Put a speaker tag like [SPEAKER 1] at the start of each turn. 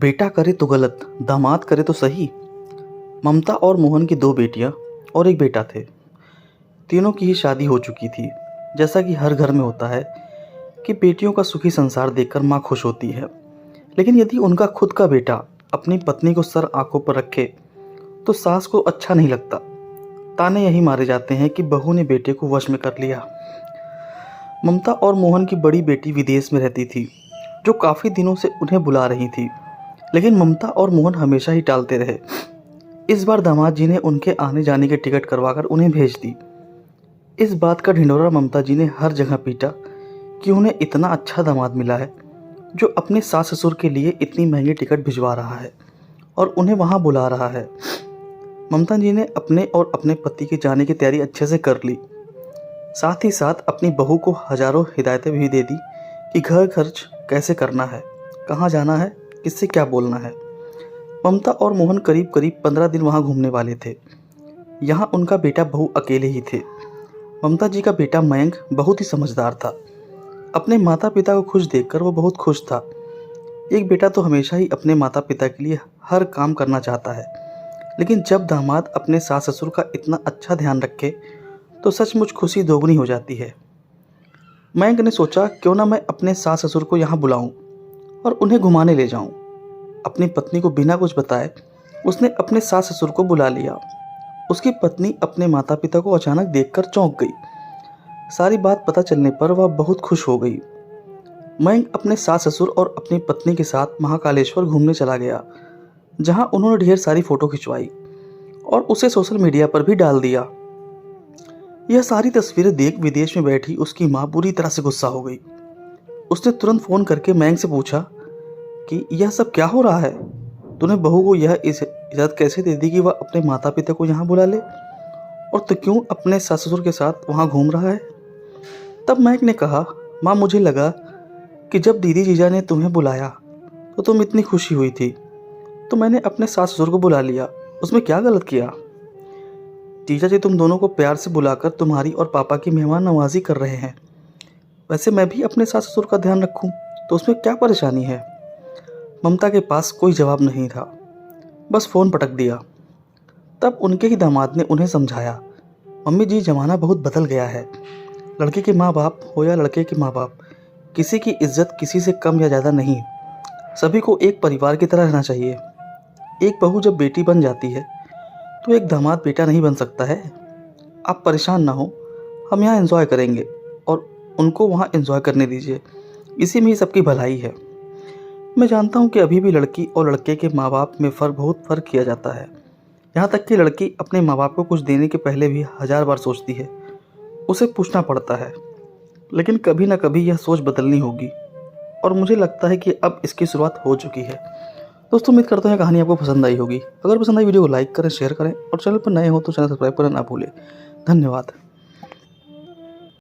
[SPEAKER 1] बेटा करे तो गलत, दामाद करे तो सही। ममता और मोहन की दो बेटियां और एक बेटा थे। तीनों की ही शादी हो चुकी थी। जैसा कि हर घर में होता है कि बेटियों का सुखी संसार देखकर माँ खुश होती है, लेकिन यदि उनका खुद का बेटा अपनी पत्नी को सर आंखों पर रखे तो सास को अच्छा नहीं लगता। ताने यही मारे जाते हैं कि बहू ने बेटे को वश में कर लिया। ममता और मोहन की बड़ी बेटी विदेश में रहती थी, जो काफ़ी दिनों से उन्हें बुला रही थी, लेकिन ममता और मोहन हमेशा ही टालते रहे। इस बार दामाद जी ने उनके आने जाने की टिकट करवाकर उन्हें भेज दी। इस बात का ढिंढोरा ममता जी ने हर जगह पीटा कि उन्हें इतना अच्छा दामाद मिला है जो अपने सास ससुर के लिए इतनी महंगी टिकट भिजवा रहा है और उन्हें वहाँ बुला रहा है। ममता जी ने अपने और अपने पति के जाने की तैयारी अच्छे से कर ली। साथ ही साथ अपनी बहू को हजारों हिदायतें भी दे दी कि घर खर्च कैसे करना है, कहाँ जाना है, किससे क्या बोलना है। ममता और मोहन करीब करीब 15 दिन वहाँ घूमने वाले थे। यहाँ उनका बेटा बहू अकेले ही थे। ममता जी का बेटा मयंक बहुत ही समझदार था। अपने माता पिता को खुश देखकर वो बहुत खुश था। एक बेटा तो हमेशा ही अपने माता पिता के लिए हर काम करना चाहता है, लेकिन जब दामाद अपने सास ससुर का इतना अच्छा ध्यान रखे तो सचमुच खुशी दोगुनी हो जाती है। मयंक ने सोचा क्यों ना मैं अपने सास ससुर को यहाँ बुलाऊं और उन्हें घुमाने ले जाऊं। अपनी पत्नी को बिना कुछ बताए उसने अपने सास ससुर को बुला लिया। उसकी पत्नी अपने माता पिता को अचानक देखकर चौंक गई। सारी बात पता चलने पर वह बहुत खुश हो गई। मयंक अपने सास ससुर और अपनी पत्नी के साथ महाकालेश्वर घूमने चला गया, जहां उन्होंने ढेर सारी फोटो खिंचवाई और उसे सोशल मीडिया पर भी डाल दिया। यह सारी तस्वीरें देख विदेश में बैठी उसकी माँ बुरी तरह से गुस्सा हो गई। उसने तुरंत फ़ोन करके मयंक से पूछा कि यह सब क्या हो रहा है? तूने बहू को यह इजाज़त कैसे दे दी कि वह अपने माता पिता को यहाँ बुला ले, और तो क्यों अपने सास ससुर के साथ वहाँ घूम रहा है? तब मयंक ने कहा, माँ मुझे लगा कि जब दीदी जीजा ने तुम्हें बुलाया तो तुम इतनी खुशी हुई थी, तो मैंने अपने सास ससुर को बुला लिया। उसमें क्या गलत किया? जीजा जी तुम दोनों को प्यार से बुलाकर तुम्हारी और पापा की मेहमान नवाजी कर रहे हैं। वैसे मैं भी अपने सास ससुर का ध्यान रखूं तो उसमें क्या परेशानी है? ममता के पास कोई जवाब नहीं था, बस फ़ोन पटक दिया। तब उनके ही दामाद ने उन्हें समझाया, मम्मी जी ज़माना बहुत बदल गया है। लड़के के माँ बाप हो या लड़के के माँ बाप, किसी की इज्जत किसी से कम या ज़्यादा नहीं। सभी को एक परिवार की तरह रहना चाहिए। एक बहू जब बेटी बन जाती है तो एक दामाद बेटा नहीं बन सकता है। आप परेशान ना हो, हम यहाँ एंजॉय करेंगे और उनको वहाँ एंजॉय करने दीजिए। इसी में ही सबकी भलाई है। मैं जानता हूँ कि अभी भी लड़की और लड़के के माँ बाप में बहुत फ़र्क किया जाता है। यहाँ तक कि लड़की अपने माँ बाप को कुछ देने के पहले भी 1000 बार सोचती है, उसे पूछना पड़ता है। लेकिन कभी ना कभी यह सोच बदलनी होगी और मुझे लगता है कि अब इसकी शुरुआत हो चुकी है। दोस्तों उम्मीद करता हूँ कहानी आपको पसंद आई होगी। अगर पसंद आई वीडियो को लाइक करें, शेयर करें और चैनल पर नए हो तो चैनल सब्सक्राइब करना ना भूलें। धन्यवाद।